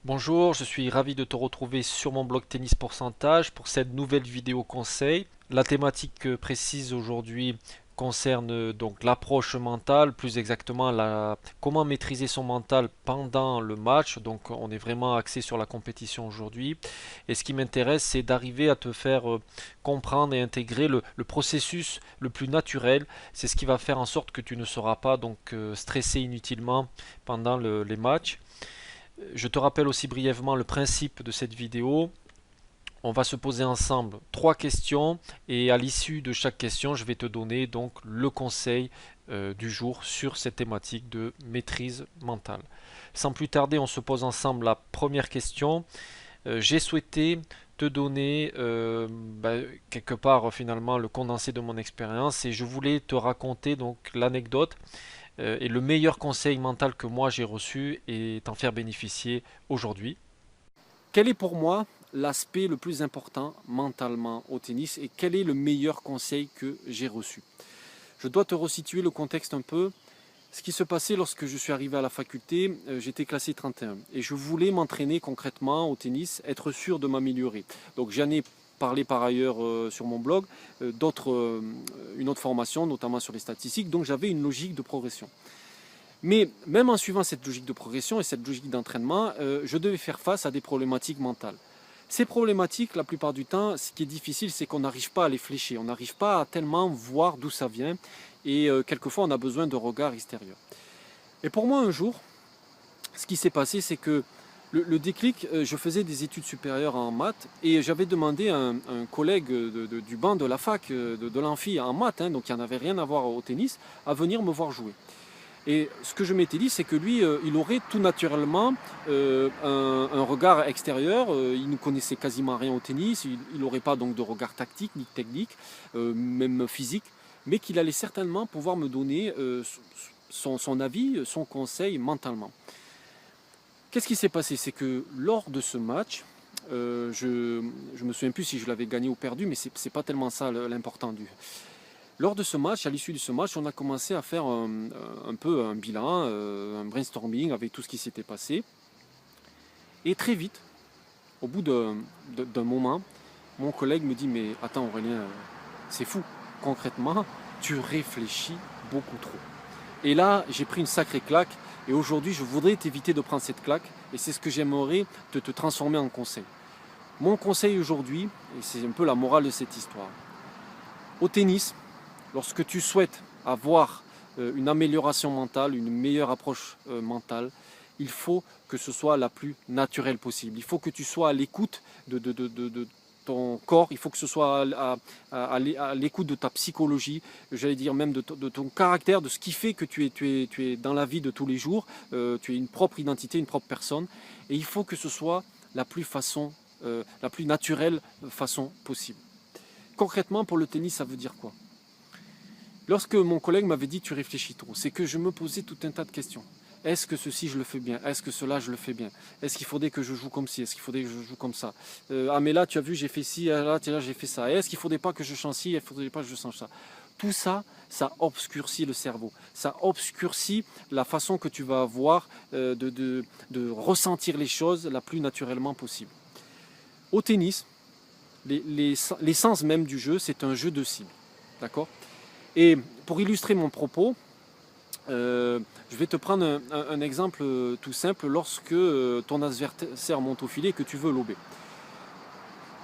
Bonjour, je suis ravi de te retrouver sur mon blog Tennis Pourcentage pour cette nouvelle vidéo conseil. La thématique précise aujourd'hui concerne donc l'approche mentale, plus exactement comment maîtriser son mental pendant le match. Donc on est vraiment axé sur la compétition aujourd'hui. Et ce qui m'intéresse, c'est d'arriver à te faire comprendre et intégrer le processus le plus naturel. C'est ce qui va faire en sorte que tu ne seras pas donc stressé inutilement pendant les matchs. Je te rappelle aussi brièvement le principe de cette vidéo. On va se poser ensemble trois questions et à l'issue de chaque question, je vais te donner donc le conseil du jour sur cette thématique de maîtrise mentale. Sans plus tarder, on se pose ensemble la première question. J'ai souhaité te donner quelque part finalement le condensé de mon expérience et je voulais te raconter donc l'anecdote et le meilleur conseil mental que moi j'ai reçu et t'en faire bénéficier aujourd'hui. Quel est pour moi l'aspect le plus important mentalement au tennis et quel est le meilleur conseil que j'ai reçu? Je dois te resituer le contexte un peu. Ce qui se passait lorsque je suis arrivé à la faculté, j'étais classé 31 et je voulais m'entraîner concrètement au tennis, être sûr de m'améliorer. Donc j'en ai parlé par ailleurs sur mon blog, une autre formation, notamment sur les statistiques, donc j'avais une logique de progression. Mais même en suivant cette logique de progression et cette logique d'entraînement, je devais faire face à des problématiques mentales. Ces problématiques, la plupart du temps, ce qui est difficile, c'est qu'on n'arrive pas à les flécher, on n'arrive pas à tellement voir d'où ça vient, et quelquefois on a besoin de regards extérieurs. Et pour moi, un jour, ce qui s'est passé, c'est que le déclic, je faisais des études supérieures en maths, et j'avais demandé à un collègue du banc de la fac, de l'amphi en maths, hein, donc il n'y en avait rien à voir au tennis, à venir me voir jouer. Et ce que je m'étais dit, c'est que lui, il aurait tout naturellement un regard extérieur. Il ne connaissait quasiment rien au tennis. Il n'aurait pas donc de regard tactique ni technique, même physique, mais qu'il allait certainement pouvoir me donner son avis, son conseil mentalement. Qu'est-ce qui s'est passé? C'est que lors de ce match, je ne me souviens plus si je l'avais gagné ou perdu, mais c'est pas tellement ça l'important du. Lors de ce match, à l'issue de ce match, on a commencé à faire un peu un bilan, un brainstorming avec tout ce qui s'était passé. Et très vite, au bout d'un moment, mon collègue me dit: mais attends Aurélien, c'est fou, concrètement, tu réfléchis beaucoup trop. Et là, j'ai pris une sacrée claque. Et aujourd'hui, je voudrais t'éviter de prendre cette claque. Et c'est ce que j'aimerais te transformer en conseil. Mon conseil aujourd'hui, et c'est un peu la morale de cette histoire, au tennis, lorsque tu souhaites avoir une amélioration mentale, une meilleure approche mentale, il faut que ce soit la plus naturelle possible. Il faut que tu sois à l'écoute de ton corps, il faut que ce soit à l'écoute de ta psychologie, j'allais dire même de ton caractère, de ce qui fait que tu es dans la vie de tous les jours, tu es une propre identité, une propre personne, et il faut que ce soit la plus naturelle façon possible. Concrètement, pour le tennis, ça veut dire quoi? Lorsque mon collègue m'avait dit tu réfléchis trop, c'est que je me posais tout un tas de questions. Est-ce que ceci je le fais bien? Est-ce que cela je le fais bien? Est-ce qu'il faudrait que je joue comme ci? Est-ce qu'il faudrait que je joue comme ça? Ah mais là tu as vu j'ai fait ci, là j'ai fait ça. Est-ce qu'il ne faudrait pas que je change ci? Il ne faudrait pas que je change ça. Tout ça, ça obscurcit le cerveau. Ça obscurcit la façon que tu vas avoir de ressentir les choses la plus naturellement possible. Au tennis, l'essence même du jeu, c'est un jeu de cible. D'accord? Et pour illustrer mon propos, je vais te prendre un exemple tout simple. Lorsque ton adversaire monte au filet et que tu veux lober.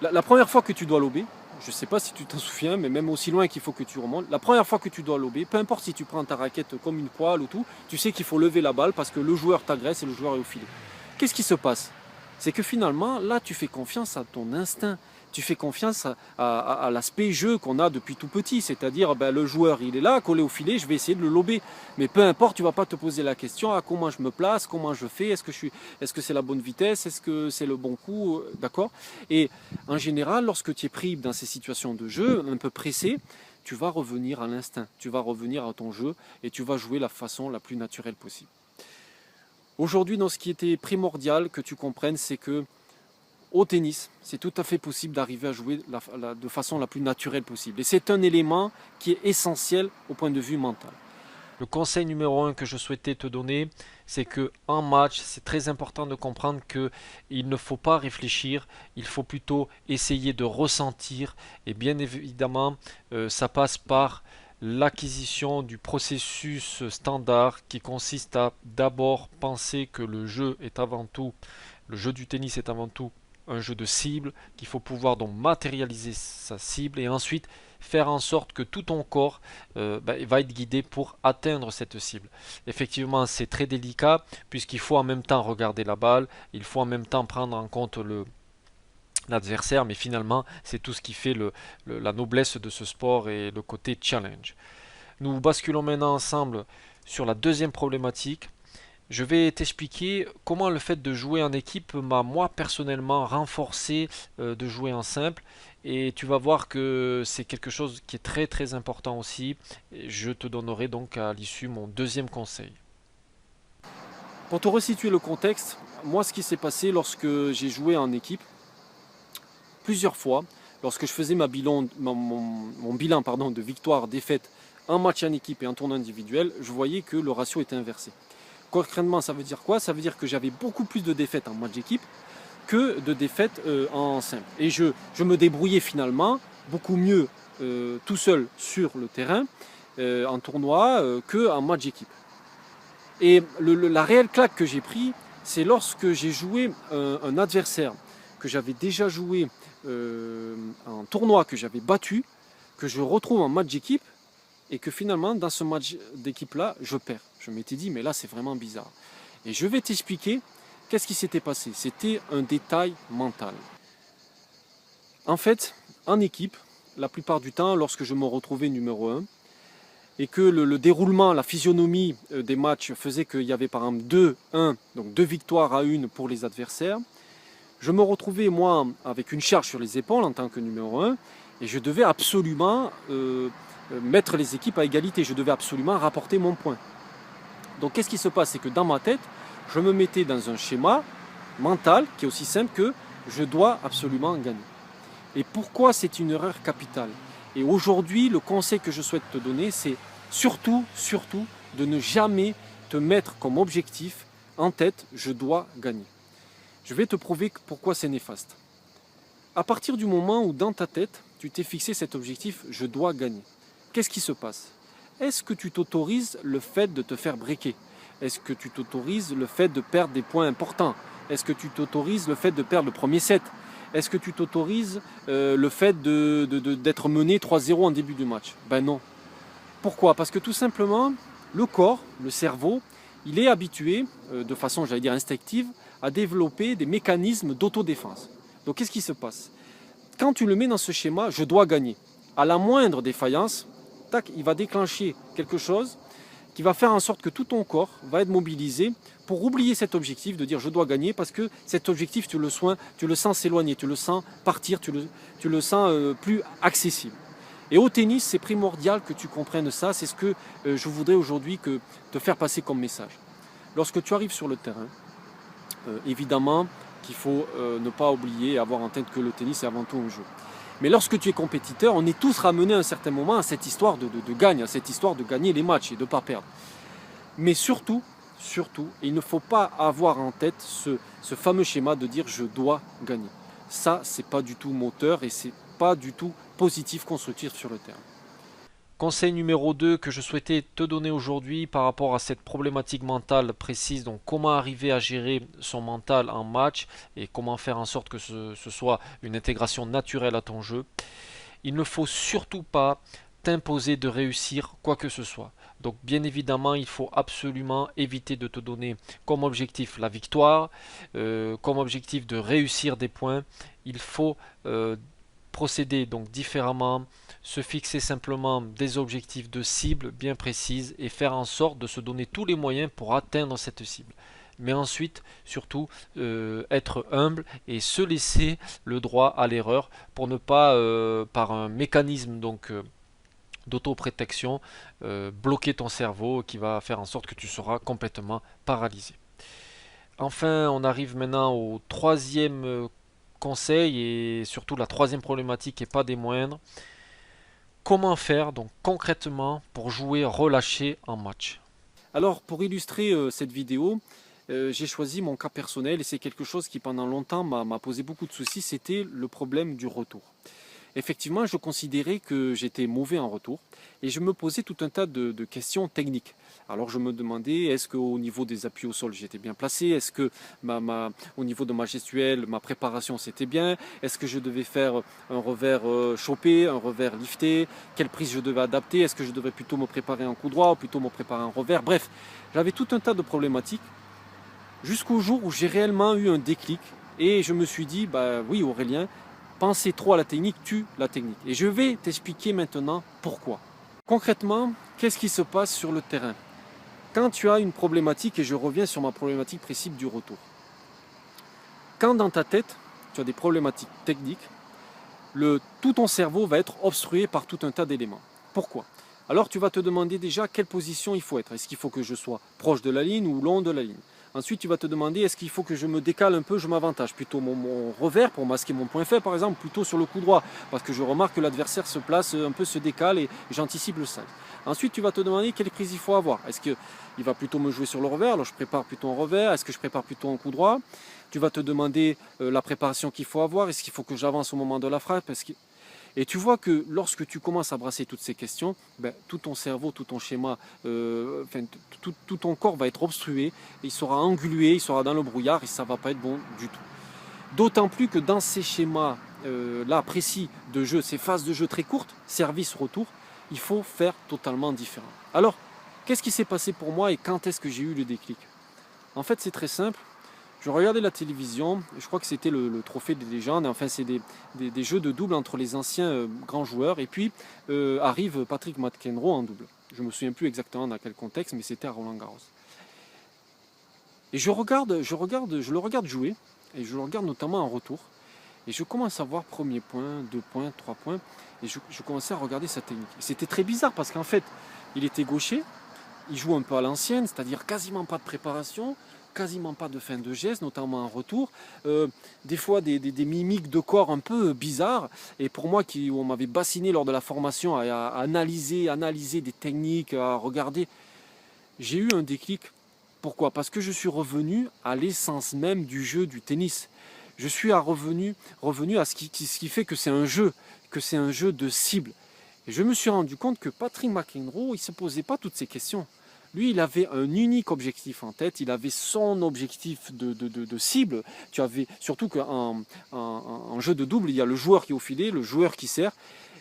La première fois que tu dois lober, je ne sais pas si tu t'en souviens, mais même aussi loin qu'il faut que tu remontes, la première fois que tu dois lober, peu importe si tu prends ta raquette comme une poêle ou tout, tu sais qu'il faut lever la balle parce que le joueur t'agresse et le joueur est au filet. Qu'est-ce qui se passe? C'est que finalement, là, tu fais confiance à ton instinct. Tu fais confiance à l'aspect jeu qu'on a depuis tout petit. C'est-à-dire, ben, le joueur, il est là, collé au filet, je vais essayer de le lober. Mais peu importe, tu ne vas pas te poser la question, comment je me place, comment je fais, est-ce que c'est la bonne vitesse, est-ce que c'est le bon coup, d'accord? Et en général, lorsque tu es pris dans ces situations de jeu, un peu pressé, tu vas revenir à l'instinct, tu vas revenir à ton jeu et tu vas jouer la façon la plus naturelle possible. Aujourd'hui, dans ce qui était primordial que tu comprennes, c'est que au tennis, c'est tout à fait possible d'arriver à jouer de façon la plus naturelle possible. Et c'est un élément qui est essentiel au point de vue mental. Le conseil numéro un que je souhaitais te donner, c'est que en match, c'est très important de comprendre que il ne faut pas réfléchir, il faut plutôt essayer de ressentir. Et bien évidemment, ça passe par l'acquisition du processus standard qui consiste à d'abord penser que le jeu du tennis est avant tout un jeu de cible, qu'il faut pouvoir donc matérialiser sa cible et ensuite faire en sorte que tout ton corps va être guidé pour atteindre cette cible. Effectivement, c'est très délicat puisqu'il faut en même temps regarder la balle, il faut en même temps prendre en compte l'adversaire, mais finalement, c'est tout ce qui fait la noblesse de ce sport et le côté challenge. Nous basculons maintenant ensemble sur la deuxième problématique. Je vais t'expliquer comment le fait de jouer en équipe m'a moi personnellement renforcé de jouer en simple et tu vas voir que c'est quelque chose qui est très très important aussi. Et je te donnerai donc à l'issue mon deuxième conseil. Pour te resituer le contexte, moi ce qui s'est passé lorsque j'ai joué en équipe, plusieurs fois, lorsque je faisais mon bilan de victoire-défaite en match en équipe et en tournoi individuel, je voyais que le ratio était inversé. Concrètement, ça veut dire quoi? Ça veut dire que j'avais beaucoup plus de défaites en match d'équipe que de défaites en simple. Et je me débrouillais finalement beaucoup mieux tout seul sur le terrain en tournoi qu'en match d'équipe. Et la réelle claque que j'ai pris, c'est lorsque j'ai joué un adversaire que j'avais déjà joué en tournoi, que j'avais battu, que je retrouve en match d'équipe et que finalement dans ce match d'équipe là je perds. Je m'étais dit mais là c'est vraiment bizarre. Et je vais t'expliquer qu'est-ce qui s'était passé. C'était un détail mental. En fait, en équipe, la plupart du temps lorsque je me retrouvais numéro 1 et que le déroulement, la physionomie des matchs faisait qu'il y avait par exemple 2-1, donc 2 victoires à 1 pour les adversaires, je me retrouvais moi avec une charge sur les épaules en tant que numéro 1 et je devais absolument mettre les équipes à égalité, je devais absolument rapporter mon point. Donc qu'est-ce qui se passe? C'est que dans ma tête, je me mettais dans un schéma mental qui est aussi simple que je dois absolument gagner. Et pourquoi c'est une erreur capitale? Et aujourd'hui, le conseil que je souhaite te donner, c'est surtout de ne jamais te mettre comme objectif en tête, je dois gagner. Je vais te prouver pourquoi c'est néfaste. À partir du moment où dans ta tête, tu t'es fixé cet objectif, je dois gagner, qu'est-ce qui se passe? Est-ce que tu t'autorises le fait de te faire breaker? Est-ce que tu t'autorises le fait de perdre des points importants? Est-ce que tu t'autorises le fait de perdre le premier set? Est-ce que tu t'autorises le fait d'être mené 3-0 en début du match? Ben non. Pourquoi? Parce que tout simplement, le corps, le cerveau, il est habitué, de façon, j'allais dire instinctive, à développer des mécanismes d'autodéfense. Donc qu'est-ce qui se passe? Quand tu le mets dans ce schéma, je dois gagner. À la moindre défaillance, tac, il va déclencher quelque chose qui va faire en sorte que tout ton corps va être mobilisé pour oublier cet objectif de dire je dois gagner parce que cet objectif tu le sens s'éloigner, tu le sens partir, tu le sens plus accessible. Et au tennis c'est primordial que tu comprennes ça, c'est ce que je voudrais aujourd'hui te faire passer comme message. Lorsque tu arrives sur le terrain, évidemment qu'il faut ne pas oublier et avoir en tête que le tennis est avant tout un jeu. Mais lorsque tu es compétiteur, on est tous ramenés à un certain moment à cette histoire de gagne, à cette histoire de gagner les matchs et de ne pas perdre. Mais surtout, il ne faut pas avoir en tête ce fameux schéma de dire je dois gagner. Ça, c'est pas du tout moteur et c'est pas du tout positif, constructif sur le terrain. Conseil numéro 2 que je souhaitais te donner aujourd'hui par rapport à cette problématique mentale précise, donc comment arriver à gérer son mental en match et comment faire en sorte que ce soit une intégration naturelle à ton jeu. Il ne faut surtout pas t'imposer de réussir quoi que ce soit. Donc bien évidemment, il faut absolument éviter de te donner comme objectif la victoire, comme objectif de réussir des points. Il faut procéder donc différemment, se fixer simplement des objectifs de cible bien précises et faire en sorte de se donner tous les moyens pour atteindre cette cible. Mais ensuite, surtout, être humble et se laisser le droit à l'erreur pour ne pas, par un mécanisme d'auto-protection, bloquer ton cerveau qui va faire en sorte que tu seras complètement paralysé. Enfin, on arrive maintenant au troisième conseil et surtout la troisième problématique et pas des moindres. Comment faire donc concrètement pour jouer relâché en match? Alors pour illustrer cette vidéo, j'ai choisi mon cas personnel et c'est quelque chose qui pendant longtemps m'a posé beaucoup de soucis, c'était le problème du retour. Effectivement, je considérais que j'étais mauvais en retour et je me posais tout un tas de questions techniques. Alors je me demandais, est-ce qu'au niveau des appuis au sol, j'étais bien placé? Est-ce que au niveau de ma gestuelle, ma préparation, c'était bien? Est-ce que je devais faire un revers chopé, un revers lifté? Quelle prise je devais adapter? Est-ce que je devais plutôt me préparer en coup droit ou plutôt me préparer en revers? Bref, j'avais tout un tas de problématiques jusqu'au jour où j'ai réellement eu un déclic et je me suis dit, bah oui Aurélien, penser trop à la technique tue la technique. Et je vais t'expliquer maintenant pourquoi. Concrètement, qu'est-ce qui se passe sur le terrain? Quand tu as une problématique, et je reviens sur ma problématique précise du retour. Quand dans ta tête, tu as des problématiques techniques, tout ton cerveau va être obstrué par tout un tas d'éléments. Pourquoi? Alors tu vas te demander déjà quelle position il faut être. Est-ce qu'il faut que je sois proche de la ligne ou long de la ligne? Ensuite, tu vas te demander, est-ce qu'il faut que je me décale un peu, je m'avantage plutôt mon revers pour masquer mon point faible, par exemple, plutôt sur le coup droit, parce que je remarque que l'adversaire se place un peu, se décale et j'anticipe le 5. Ensuite, tu vas te demander quelle prise il faut avoir. Est-ce qu'il va plutôt me jouer sur le revers, alors je prépare plutôt en revers, est-ce que je prépare plutôt en coup droit? Tu vas te demander la préparation qu'il faut avoir, est-ce qu'il faut que j'avance au moment de la frappe? Et tu vois que lorsque tu commences à brasser toutes ces questions, ben, tout ton cerveau, tout ton schéma, tout ton corps va être obstrué, il sera englué, il sera dans le brouillard et ça ne va pas être bon du tout. D'autant plus que dans ces schémas là précis de jeu, ces phases de jeu très courtes, service-retour, il faut faire totalement différent. Alors, qu'est-ce qui s'est passé pour moi et quand est-ce que j'ai eu le déclic? En fait, c'est très simple. Je regardais la télévision, je crois que c'était le trophée des légendes, enfin c'est des jeux de double entre les anciens grands joueurs, et puis arrive Patrick McEnroe en double. Je ne me souviens plus exactement dans quel contexte, mais c'était à Roland-Garros. Et je le regarde jouer, et je le regarde notamment en retour, et je commence à voir premier point, 2 points, 3 points, et je commençais à regarder sa technique. C'était très bizarre parce qu'en fait, il était gaucher, il joue un peu à l'ancienne, c'est-à-dire quasiment pas de préparation, quasiment pas de fin de geste, notamment en retour. Des fois des mimiques de corps un peu bizarres. Et pour moi, on m'avait bassiné lors de la formation à analyser des techniques, à regarder, j'ai eu un déclic. Pourquoi? Parce que je suis revenu à l'essence même du jeu du tennis. Je suis revenu à ce qui fait que c'est un jeu, de cible. Et je me suis rendu compte que Patrick McEnroe, il ne se posait pas toutes ces questions. Lui, il avait un unique objectif en tête, il avait son objectif de cible. Tu avais, surtout qu'en jeu de double, il y a le joueur qui est au filet, le joueur qui sert.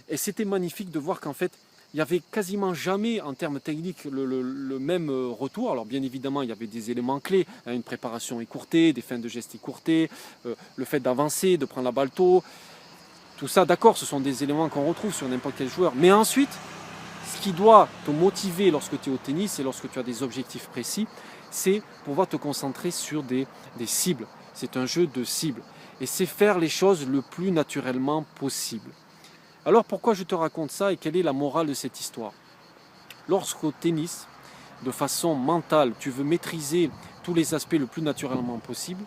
Et c'était magnifique de voir qu'en fait, il n'y avait quasiment jamais en termes techniques le même retour. Alors bien évidemment, il y avait des éléments clés, hein, une préparation écourtée, des fins de gestes écourtées, le fait d'avancer, de prendre la balle tôt. Tout ça, d'accord, ce sont des éléments qu'on retrouve sur n'importe quel joueur. Mais ensuite, ce qui doit te motiver lorsque tu es au tennis et lorsque tu as des objectifs précis, c'est pouvoir te concentrer sur des cibles. C'est un jeu de cibles. Et c'est faire les choses le plus naturellement possible. Alors pourquoi je te raconte ça et quelle est la morale de cette histoire? Lorsqu'au tennis, de façon mentale, tu veux maîtriser tous les aspects le plus naturellement possible,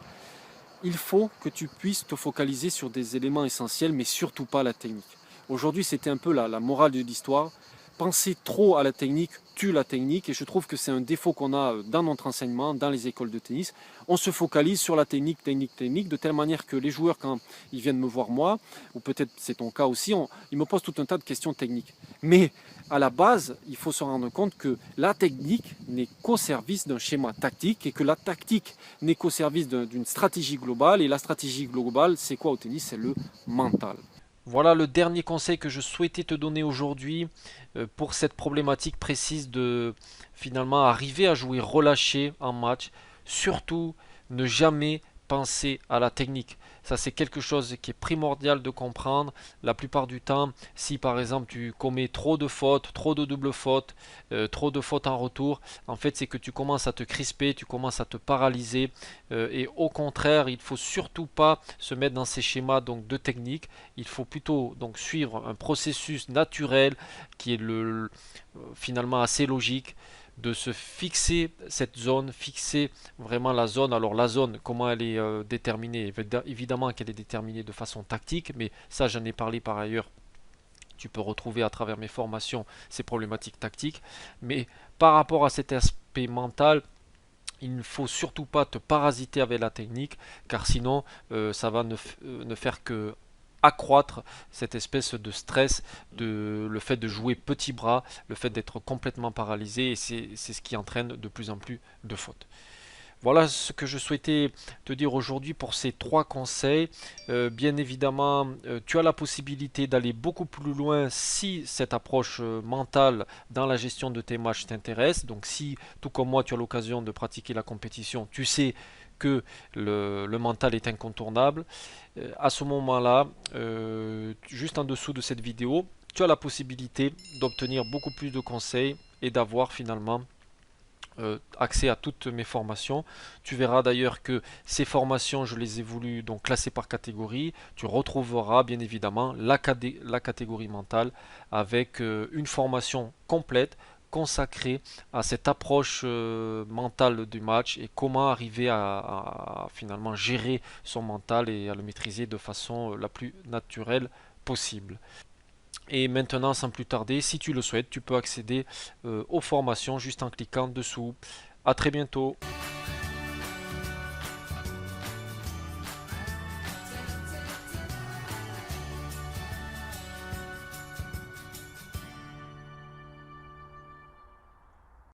il faut que tu puisses te focaliser sur des éléments essentiels, mais surtout pas la technique. Aujourd'hui, c'était un peu la morale de l'histoire. Penser trop à la technique tue la technique et je trouve que c'est un défaut qu'on a dans notre enseignement, dans les écoles de tennis. On se focalise sur la technique, de telle manière que les joueurs, quand ils viennent me voir moi, ou peut-être c'est ton cas aussi, ils me posent tout un tas de questions techniques. Mais à la base, il faut se rendre compte que la technique n'est qu'au service d'un schéma tactique et que la tactique n'est qu'au service d'une stratégie globale. Et la stratégie globale, c'est quoi au tennis? C'est le mental. Voilà le dernier conseil que je souhaitais te donner aujourd'hui pour cette problématique précise de finalement arriver à jouer relâché en match. Surtout, ne jamais penser à la technique. Ça, c'est quelque chose qui est primordial de comprendre. La plupart du temps, si par exemple tu commets trop de fautes, trop de doubles fautes, trop de fautes en retour, en fait, c'est que tu commences à te crisper, tu commences à te paralyser. Et au contraire, il ne faut surtout pas se mettre dans ces schémas donc, de technique. Il faut plutôt donc suivre un processus naturel qui est finalement assez logique de se fixer cette zone, fixer vraiment la zone. Alors la zone, comment elle est déterminée? Évidemment qu'elle est déterminée de façon tactique, mais ça j'en ai parlé par ailleurs Tu peux retrouver à travers mes formations ces problématiques tactiques. Mais par rapport à cet aspect mental, il ne faut surtout pas te parasiter avec la technique, car sinon ça va ne faire que accroître cette espèce de stress, le fait de jouer petit bras, le fait d'être complètement paralysé, et c'est ce qui entraîne de plus en plus de fautes. Voilà ce que je souhaitais te dire aujourd'hui pour ces trois conseils. Bien évidemment, tu as la possibilité d'aller beaucoup plus loin si cette approche mentale dans la gestion de tes matchs t'intéresse. Donc si, tout comme moi, tu as l'occasion de pratiquer la compétition, tu sais que le mental est incontournable. À ce moment-là, juste en dessous de cette vidéo, tu as la possibilité d'obtenir beaucoup plus de conseils et d'avoir finalement accès à toutes mes formations. Tu verras d'ailleurs que ces formations, je les ai voulu donc classer par catégorie. Tu retrouveras bien évidemment la catégorie mentale avec une formation complète consacrée à cette approche mentale du match et comment arriver à finalement gérer son mental et à le maîtriser de façon la plus naturelle possible. Et maintenant, sans plus tarder, si tu le souhaites, tu peux accéder aux formations juste en cliquant dessous. À très bientôt.